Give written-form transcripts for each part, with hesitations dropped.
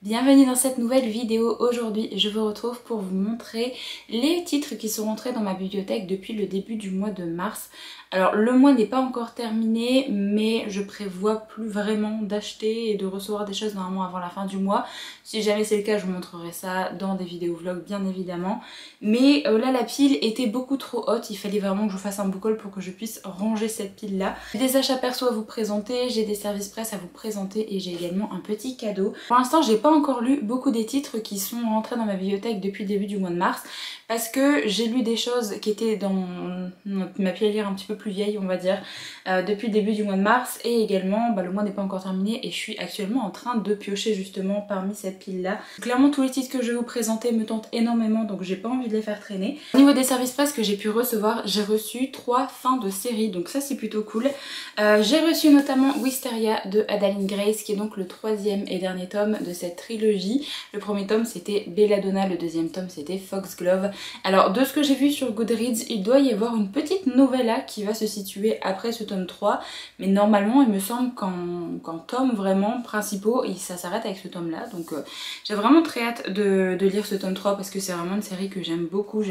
Bienvenue dans cette nouvelle vidéo. Aujourd'hui, je vous retrouve pour vous montrer les titres qui sont rentrés dans ma bibliothèque depuis le début du mois de mars. Alors le mois n'est pas encore terminé, mais je prévois plus vraiment d'acheter et de recevoir des choses normalement avant la fin du mois. Si jamais c'est le cas, je vous montrerai ça dans des vidéos vlogs bien évidemment. Mais là la pile était beaucoup trop haute, il fallait vraiment que je fasse un book haul pour que je puisse ranger cette pile là. J'ai des achats perso à vous présenter, j'ai des services presse à vous présenter et j'ai également un petit cadeau. Pour l'instant j'ai pas encore lu beaucoup des titres qui sont rentrés dans ma bibliothèque depuis le début du mois de mars parce que j'ai lu des choses qui étaient dans ma pile à lire un petit peu plus vieille on va dire depuis le début du mois de mars et également le mois n'est pas encore terminé et je suis actuellement en train de piocher justement parmi cette pile là. Clairement tous les titres que je vais vous présenter me tentent énormément donc j'ai pas envie de les faire traîner. Au niveau des services presse que j'ai pu recevoir, j'ai reçu 3 fins de série donc ça c'est plutôt cool. J'ai reçu notamment Wisteria de Adaline Grace qui est donc le 3e et dernier tome de cette trilogie. Le premier tome c'était Belladonna, le deuxième tome c'était Foxglove. Alors de ce que j'ai vu sur Goodreads, il doit y avoir une petite novella qui va se situer après ce tome 3, mais normalement il me semble qu'en tome vraiment principaux ça s'arrête avec ce tome là, donc j'ai vraiment très hâte de lire ce tome 3 parce que c'est vraiment une série que j'aime beaucoup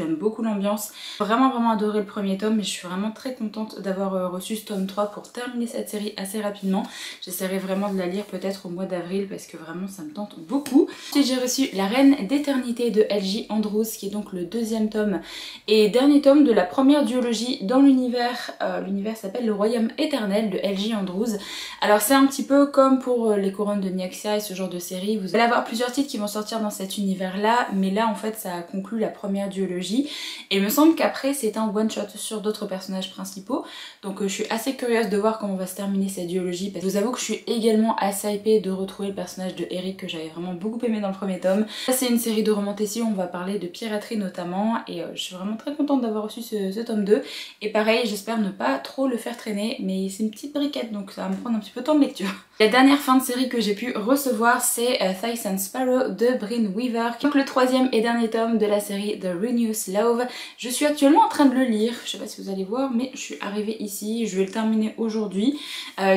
l'ambiance, vraiment adoré le premier tome mais je suis vraiment très contente d'avoir reçu ce tome 3 pour terminer cette série assez rapidement. J'essaierai vraiment de la lire peut-être au mois d'avril parce que vraiment ça me tente beaucoup. Ensuite j'ai reçu La Reine d'Éternité de L.J. Andrews qui est donc le deuxième tome et dernier tome de la première duologie dans l'univers. L'univers s'appelle Le Royaume Éternel de L.J. Andrews. Alors c'est un petit peu comme pour les couronnes de Nyaxia et ce genre de série. Vous allez avoir plusieurs titres qui vont sortir dans cet univers là, mais là en fait ça conclut la première duologie et il me semble qu'après c'est un one shot sur d'autres personnages principaux. Donc je suis assez curieuse de voir comment va se terminer cette duologie parce que je vous avoue que je suis également assez hypée de retrouver le personnage de Eric que j'avais vraiment beaucoup aimé dans le premier tome. Ça c'est une série de romantésie où on va parler de piraterie notamment et je suis vraiment très contente d'avoir reçu ce tome 2 et pareil j'espère ne pas trop le faire traîner mais c'est une petite briquette donc ça va me prendre un petit peu de temps de lecture. La dernière fin de série que j'ai pu recevoir c'est Thighs and Sparrow de Brynne Weaver, donc le 3e et dernier tome de la série The Renew's Love. Je suis actuellement en train de le lire, je sais pas si vous allez voir mais je suis arrivée ici, je vais le terminer aujourd'hui.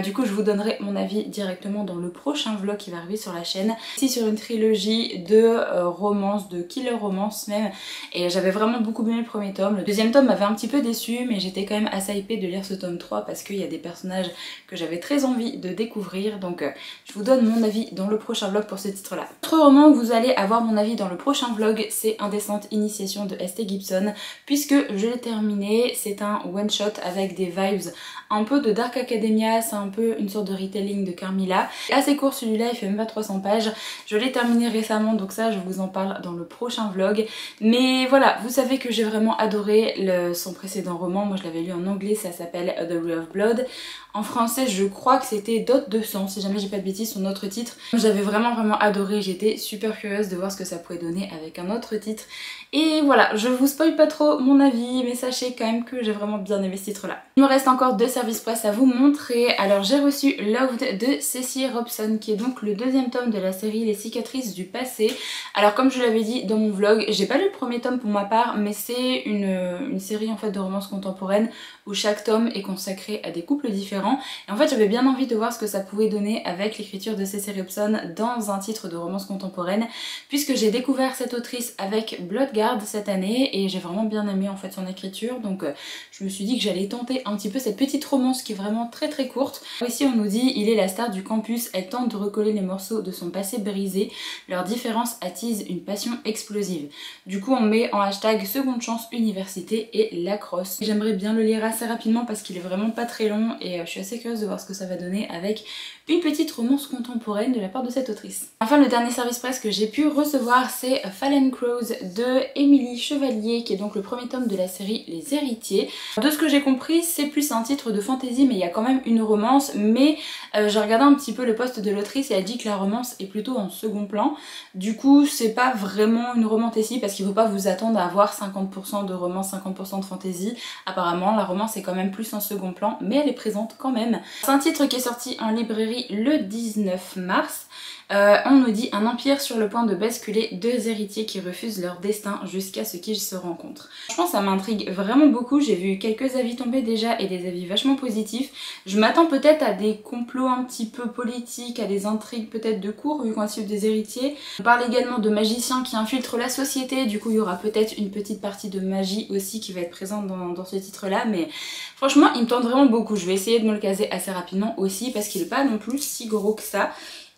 Du coup je vous donnerai mon avis directement dans le prochain vlog qui va arriver sur la chaîne. Ici sur une trilogie de romance, de killer romance même, et j'avais vraiment beaucoup aimé le premier tome. Le deuxième tome m'avait un petit peu déçu mais j'étais quand même assez hypée de lire ce tome 3 parce qu'il y a des personnages que j'avais très envie de découvrir, donc je vous donne mon avis dans le prochain vlog pour ce titre là. Autre roman où vous allez avoir mon avis dans le prochain vlog c'est Indécente Initiation de S.T. Gibson puisque je l'ai terminé. C'est un one shot avec des vibes un peu de Dark Academia, c'est un peu une sorte de retelling de Carmilla. Assez court celui-là, il fait même pas 300 pages. Je l'ai terminé récemment donc ça je vous en parle dans le prochain vlog. Mais voilà, vous savez que j'ai vraiment adoré son précédent roman. Moi je l'avais lu en anglais, ça s'appelle The Way of Blood. En français je crois que c'était Dot de sang, si jamais j'ai pas de bêtises, son autre titre. J'avais vraiment adoré, j'étais super curieuse de voir ce que ça pouvait donner avec un autre titre. Et voilà, je vous spoil pas trop mon avis, mais sachez quand même que j'ai vraiment bien aimé ce titre là. Il me reste encore 2 services presse à vous montrer. Alors j'ai reçu Loved de Ceci Robson qui est donc le 2e tome de la série Les cicatrices du passé. Alors comme je l'avais dit dans mon vlog, j'ai pas lu le premier tome pour ma part, mais c'est une série en fait de romance contemporaine où chaque tome est consacré à des couples différents. Et en fait j'avais bien envie de voir ce que ça pouvait donner avec l'écriture de Ceci Robson dans un titre de romance contemporaine, puisque j'ai découvert cette autrice avec Bloodguard cette année et j'ai vraiment bien aimé en fait son écriture, donc je me suis dit que j'allais tenter un petit peu cette petite romance qui est vraiment très courte. Ici on nous dit: il est la star du campus, elle tente de recoller les morceaux de son passé brisé, leur différence attise une passion explosive. Du coup on met en hashtag seconde chance université et lacrosse. J'aimerais bien le lire assez rapidement parce qu'il est vraiment pas très long et je suis assez curieuse de voir ce que ça va donner avec une petite romance contemporaine de la part de cette autrice. Enfin le dernier service presse que j'ai pu recevoir c'est Fallen Crows de Émilie Chevalier qui est donc le 1er tome de la série Les Héritiers. De ce que j'ai compris c'est plus un titre de fantasy mais il y a quand même une romance, mais j'ai regardé un petit peu le post de l'autrice et elle dit que la romance est plutôt en second plan. Du coup c'est pas vraiment une romantésie parce qu'il faut pas vous attendre à avoir 50% de romance, 50% de fantasy. Apparemment la romance est quand même plus en second plan mais elle est présente quand même. C'est un titre qui est sorti en librairie le 19 mars. On nous dit un empire sur le point de basculer, deux héritiers qui refusent leur destin jusqu'à ce qu'ils se rencontrent. Franchement ça m'intrigue vraiment beaucoup, j'ai vu quelques avis tomber déjà et des avis vachement positifs. Je m'attends peut-être à des complots un petit peu politiques, à des intrigues peut-être de cour vu qu'on suit des héritiers. On parle également de magiciens qui infiltrent la société, du coup il y aura peut-être une petite partie de magie aussi qui va être présente dans ce titre là, mais franchement il me tente vraiment beaucoup. Je vais essayer de me le caser assez rapidement aussi parce qu'il n'est pas non plus si gros que ça.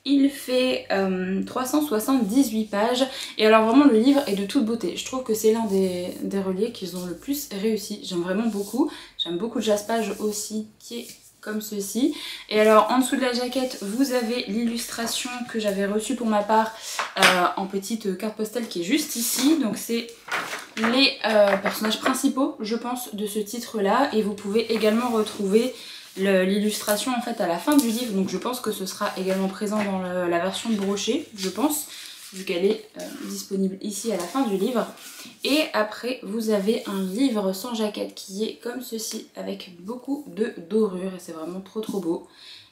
Il fait 378 pages et alors vraiment le livre est de toute beauté. Je trouve que c'est l'un des reliés qu'ils ont le plus réussi. J'aime vraiment beaucoup. J'aime beaucoup le jaspage aussi qui est comme ceci. Et alors en dessous de la jaquette vous avez l'illustration que j'avais reçue pour ma part en petite carte postale qui est juste ici. Donc c'est les personnages principaux je pense de ce titre là et vous pouvez également retrouver l'illustration en fait à la fin du livre, donc je pense que ce sera également présent dans la version brochée, je pense, vu qu'elle est disponible ici à la fin du livre. Et après vous avez un livre sans jaquette qui est comme ceci avec beaucoup de dorure et c'est vraiment trop beau.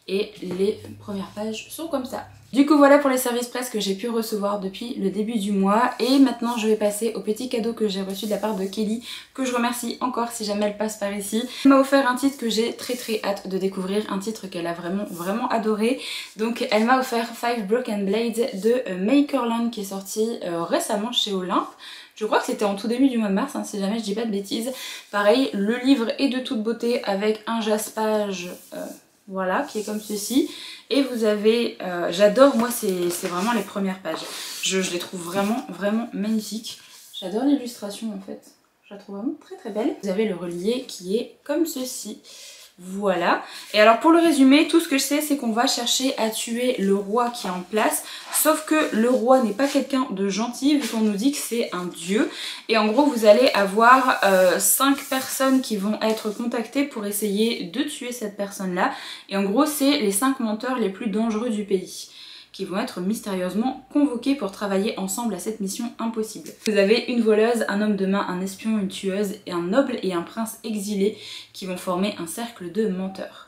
Et les premières pages sont comme ça. Du coup voilà pour les services presse que j'ai pu recevoir depuis le début du mois. Et maintenant je vais passer au petit cadeau que j'ai reçu de la part de Kelly, que je remercie encore si jamais elle passe par ici. Elle m'a offert un titre que j'ai très hâte de découvrir, un titre qu'elle a vraiment adoré. Donc elle m'a offert Five Broken Blades de Makerland qui est sorti récemment chez Olympe. Je crois que c'était en tout début du mois de mars, hein, si jamais je dis pas de bêtises. Pareil, le livre est de toute beauté avec un jaspage... voilà, qui est comme ceci. Et vous avez, j'adore, moi c'est vraiment les premières pages. Je les trouve vraiment magnifiques. J'adore l'illustration en fait. Je la trouve vraiment très belle. Vous avez le relié qui est comme ceci. Voilà. Et alors pour le résumer, tout ce que je sais c'est qu'on va chercher à tuer le roi qui est en place. Sauf que le roi n'est pas quelqu'un de gentil vu qu'on nous dit que c'est un dieu. Et en gros vous allez avoir 5 personnes qui vont être contactées pour essayer de tuer cette personne là. Et en gros c'est les 5 menteurs les plus dangereux du pays qui vont être mystérieusement convoqués pour travailler ensemble à cette mission impossible. Vous avez une voleuse, un homme de main, un espion, une tueuse, et un noble et un prince exilé qui vont former un cercle de menteurs.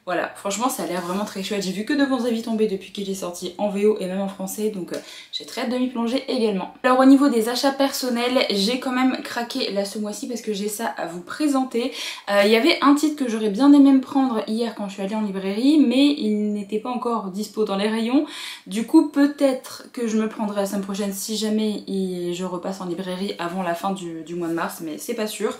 Voilà, franchement ça a l'air vraiment très chouette. J'ai vu que de bons avis tomber depuis qu'il est sorti en VO et même en français, donc j'ai très hâte de m'y plonger également. Alors au niveau des achats personnels, j'ai quand même craqué là ce mois-ci parce que j'ai ça à vous présenter. Il y avait un titre que j'aurais bien aimé me prendre hier quand je suis allée en librairie, mais il n'était pas encore dispo dans les rayons. Du coup peut-être que je me prendrai la semaine prochaine si jamais je repasse en librairie avant la fin du mois de mars, mais c'est pas sûr.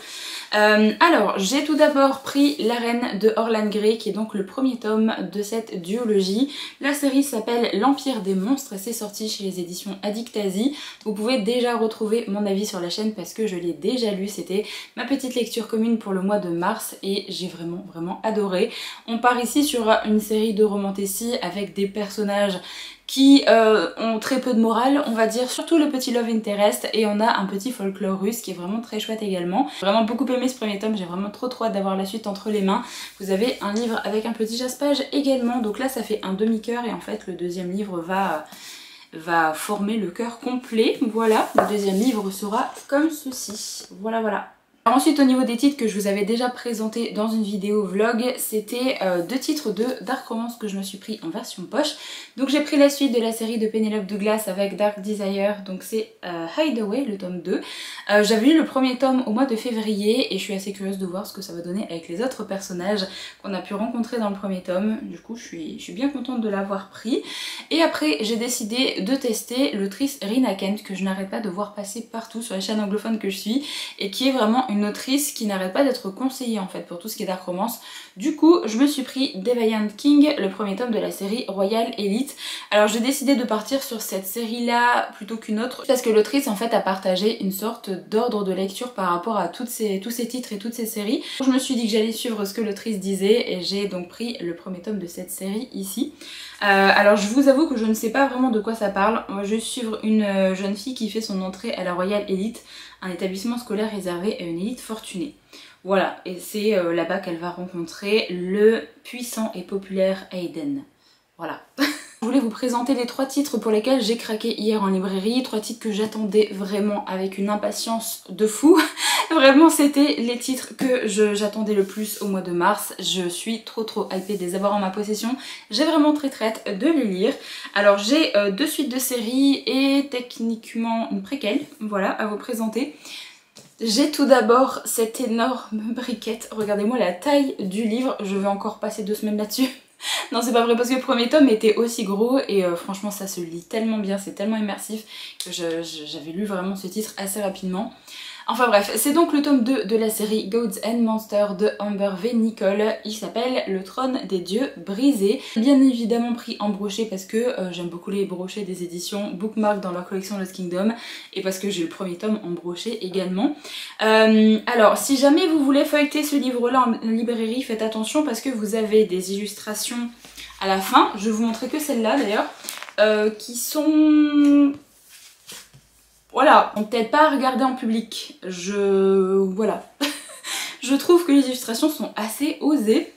Alors j'ai tout d'abord pris La Reine de Orlan Grey qui est donc le premier tome de cette duologie. La série s'appelle L'Empire des monstres et c'est sorti chez les éditions Adictasie. Vous pouvez déjà retrouver mon avis sur la chaîne parce que je l'ai déjà lu, c'était ma petite lecture commune pour le mois de mars et j'ai vraiment adoré. On part ici sur une série de romantécies avec des personnages qui ont très peu de morale, on va dire, surtout le petit love interest, et on a un petit folklore russe qui est vraiment très chouette également. J'ai vraiment beaucoup aimé ce premier tome, j'ai vraiment trop hâte d'avoir la suite entre les mains. Vous avez un livre avec un petit jaspage également, donc là ça fait un demi-cœur et en fait le deuxième livre va former le cœur complet. Voilà, le deuxième livre sera comme ceci. Voilà. Ensuite au niveau des titres que je vous avais déjà présenté dans une vidéo vlog, c'était 2 titres de Dark Romance que je me suis pris en version poche. Donc j'ai pris la suite de la série de Penelope Douglas avec Dark Desire, donc c'est Hideaway, le tome 2. J'avais lu le premier tome au mois de février et je suis assez curieuse de voir ce que ça va donner avec les autres personnages qu'on a pu rencontrer dans le premier tome. Du coup je suis bien contente de l'avoir pris. Et après j'ai décidé de tester l'autrice Rina Kent que je n'arrête pas de voir passer partout sur les chaînes anglophones que je suis et qui est vraiment une autrice qui n'arrête pas d'être conseillée en fait pour tout ce qui est Dark Romance. Du coup je me suis pris Deviant King, le premier tome de la série Royal Elite. Alors j'ai décidé de partir sur cette série là plutôt qu'une autre parce que l'autrice en fait a partagé une sorte d'ordre de lecture par rapport à tous ces titres et toutes ces séries. Je me suis dit que j'allais suivre ce que l'autrice disait et j'ai donc pris le premier tome de cette série ici. Alors je vous avoue que je ne sais pas vraiment de quoi ça parle. On va juste suivre une jeune fille qui fait son entrée à la Royal Elite, un établissement scolaire réservé à une élite fortunée. Voilà, et c'est là-bas qu'elle va rencontrer le puissant et populaire Aiden. Voilà. Je voulais vous présenter les 3 titres pour lesquels j'ai craqué hier en librairie, 3 titres que j'attendais vraiment avec une impatience de fou. Vraiment c'était les titres que j'attendais le plus au mois de mars. Je suis trop hypée de les avoir en ma possession. J'ai vraiment très hâte de les lire. Alors j'ai 2 suites de séries et techniquement une préquelle, voilà, à vous présenter. J'ai tout d'abord cette énorme briquette, regardez-moi la taille du livre, je vais encore passer 2 semaines là-dessus. Non c'est pas vrai parce que le premier tome était aussi gros et franchement ça se lit tellement bien, c'est tellement immersif que j'avais lu vraiment ce titre assez rapidement. Enfin bref, c'est donc le tome 2 de la série Gods and Monsters de Amber V. Nicole. Il s'appelle Le Trône des Dieux Brisés. Bien évidemment pris en brochet parce que j'aime beaucoup les brochets des éditions Bookmark dans leur collection Lost Kingdom et parce que j'ai le premier tome en brochet également. Alors si jamais vous voulez feuilleter ce livre-là en librairie, faites attention parce que vous avez des illustrations à la fin. Je vais vous montrer que celle-là d'ailleurs, qui sont... Voilà, on peut-être pas à regarder en public. Voilà. Je trouve que les illustrations sont assez osées.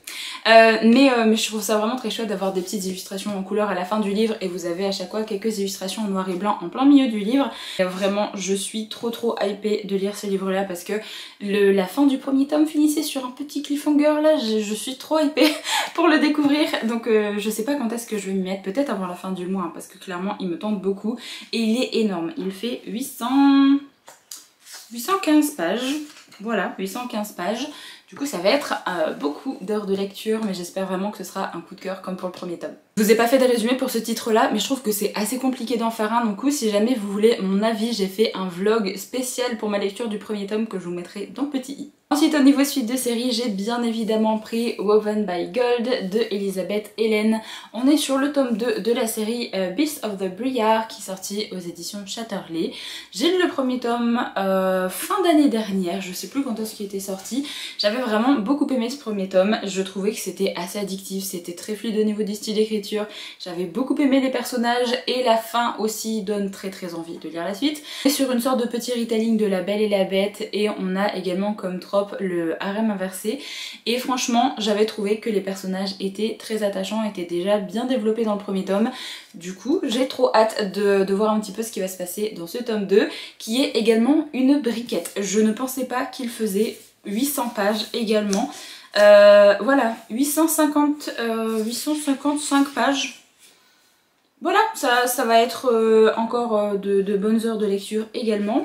Mais je trouve ça vraiment très chouette d'avoir des petites illustrations en couleur à la fin du livre et vous avez à chaque fois quelques illustrations en noir et blanc en plein milieu du livre. Et vraiment je suis trop hypée de lire ce livre là parce que la fin du premier tome finissait sur un petit cliffhanger là, je suis trop hypée pour le découvrir donc je sais pas quand est-ce que je vais m'y mettre, peut-être avant la fin du mois hein, parce que clairement il me tente beaucoup et il est énorme, il fait 815 pages, voilà 815 pages. Du coup ça va être beaucoup d'heures de lecture mais j'espère vraiment que ce sera un coup de cœur comme pour le premier tome. Je vous ai pas fait de résumé pour ce titre là mais je trouve que c'est assez compliqué d'en faire un, donc si jamais vous voulez mon avis j'ai fait un vlog spécial pour ma lecture du premier tome que je vous mettrai dans le petit i. Ensuite au niveau suite de série j'ai bien évidemment pris Woven by Gold de Elisabeth Hélène. On est sur le tome 2 de la série Beasts of the Briar qui est sorti aux éditions Chatterley. J'ai lu le premier tome fin d'année dernière, je sais plus quand est-ce qu'il était sorti. J'avais vraiment beaucoup aimé ce premier tome, je trouvais que c'était assez addictif, c'était très fluide au niveau du style d'écriture, j'avais beaucoup aimé les personnages et la fin aussi donne très envie de lire la suite. Et sur une sorte de petit retelling de La Belle et la Bête et on a également comme trope le harem inversé et franchement j'avais trouvé que les personnages étaient très attachants, étaient déjà bien développés dans le premier tome. Du coup j'ai trop hâte de voir un petit peu ce qui va se passer dans ce tome 2 qui est également une briquette. Je ne pensais pas qu'il faisait 800 pages également. Voilà, 855 pages. Voilà, ça va être encore de bonnes heures de lecture également.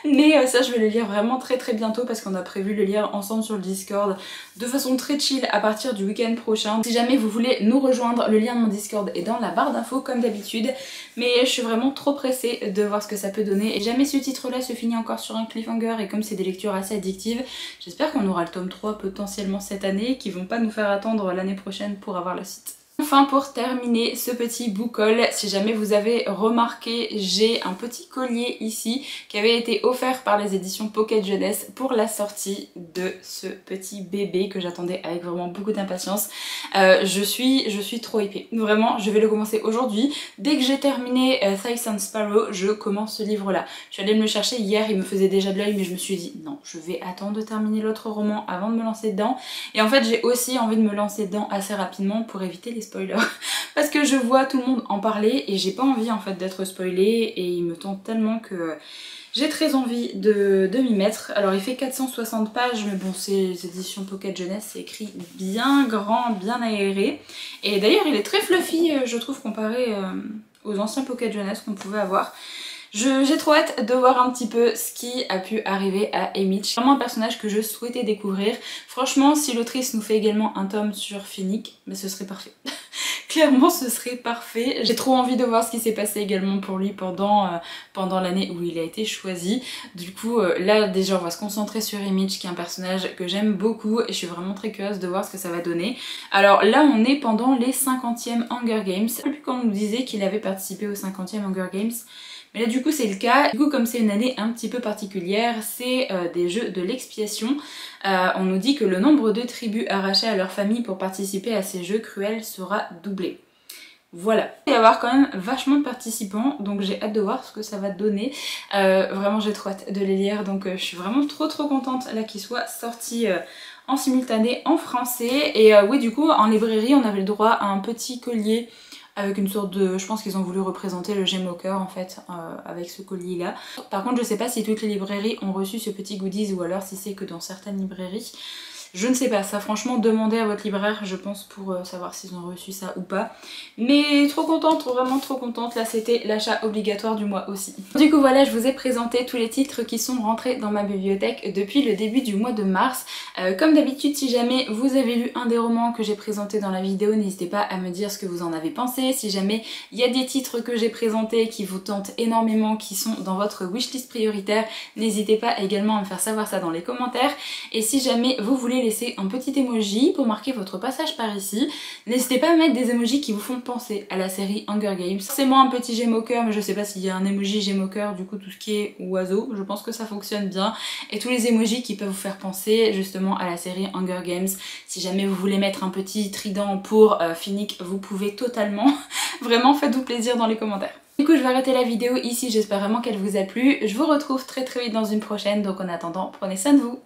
Mais ça je vais le lire vraiment très bientôt parce qu'on a prévu le lire ensemble sur le Discord de façon très chill à partir du week-end prochain. Si jamais vous voulez nous rejoindre, le lien de mon Discord est dans la barre d'infos comme d'habitude. Mais je suis vraiment trop pressée de voir ce que ça peut donner. Et jamais ce titre là se finit encore sur un cliffhanger et comme c'est des lectures assez addictives, j'espère qu'on aura le tome 3 potentiellement cette année, qui vont pas nous faire attendre l'année prochaine pour avoir la suite. Enfin pour terminer ce petit book haul, si jamais vous avez remarqué, j'ai un petit collier ici qui avait été offert par les éditions Pocket Jeunesse pour la sortie de ce petit bébé que j'attendais avec vraiment beaucoup d'impatience. Je suis trop hypée. Vraiment, je vais le commencer aujourd'hui. Dès que j'ai terminé Thighs and Sparrow, je commence ce livre là. Je suis allée me le chercher hier, il me faisait déjà de l'œil mais je me suis dit non, je vais attendre de terminer l'autre roman avant de me lancer dedans. Et en fait j'ai aussi envie de me lancer dedans assez rapidement pour éviter les spoilers parce que je vois tout le monde en parler et j'ai pas envie en fait d'être spoilée et il me tente tellement que j'ai très envie de m'y mettre. Alors il fait 460 pages mais bon c'est les éditions Pocket Jeunesse, c'est écrit bien grand, bien aéré et d'ailleurs il est très fluffy je trouve comparé aux anciens Pocket Jeunesse qu'on pouvait avoir. J'ai trop hâte de voir un petit peu ce qui a pu arriver à Haymitch. Vraiment un personnage que je souhaitais découvrir. Franchement, si l'autrice nous fait également un tome sur Finnick, mais ce serait parfait. Clairement, ce serait parfait. J'ai trop envie de voir ce qui s'est passé également pour lui pendant l'année où il a été choisi. Du coup, là déjà, on va se concentrer sur Haymitch, qui est un personnage que j'aime beaucoup et je suis vraiment très curieuse de voir ce que ça va donner. Alors là, on est pendant les 50e Hunger Games. Je sais plus quand on nous disait qu'il avait participé aux 50e Hunger Games. Mais là du coup c'est le cas, du coup comme c'est une année un petit peu particulière, c'est des jeux de l'expiation. On nous dit que le nombre de tribus arrachées à leur famille pour participer à ces jeux cruels sera doublé. Voilà. Il va y avoir quand même vachement de participants, donc j'ai hâte de voir ce que ça va donner. Vraiment j'ai trop hâte de les lire, donc je suis vraiment trop contente là qu'ils soient sortis en simultané en français. Et oui du coup en librairie on avait le droit à un petit collier avec une sorte de... Je pense qu'ils ont voulu représenter le gemme au cœur en fait, avec ce colis là. Par contre je sais pas si toutes les librairies ont reçu ce petit goodies ou alors si c'est que dans certaines librairies. Je ne sais pas, ça franchement demandez à votre libraire je pense pour savoir s'ils ont reçu ça ou pas. Mais trop contente, vraiment trop contente, là c'était l'achat obligatoire du mois aussi. Du coup voilà, je vous ai présenté tous les titres qui sont rentrés dans ma bibliothèque depuis le début du mois de mars. Comme d'habitude, si jamais vous avez lu un des romans que j'ai présenté dans la vidéo, n'hésitez pas à me dire ce que vous en avez pensé. Si jamais il y a des titres que j'ai présentés qui vous tentent énormément, qui sont dans votre wishlist prioritaire, n'hésitez pas également à me faire savoir ça dans les commentaires. Et si jamais vous voulez laisser un petit emoji pour marquer votre passage par ici, n'hésitez pas à mettre des emojis qui vous font penser à la série Hunger Games. C'est moi un petit gemme au cœur, mais je sais pas s'il y a un emoji gemme au cœur, du coup tout ce qui est oiseau, je pense que ça fonctionne bien. Et tous les emojis qui peuvent vous faire penser justement à la série Hunger Games. Si jamais vous voulez mettre un petit trident pour Finnick, vous pouvez totalement. Vraiment faites-vous plaisir dans les commentaires. Du coup je vais arrêter la vidéo ici, j'espère vraiment qu'elle vous a plu. Je vous retrouve très vite dans une prochaine, donc en attendant prenez soin de vous.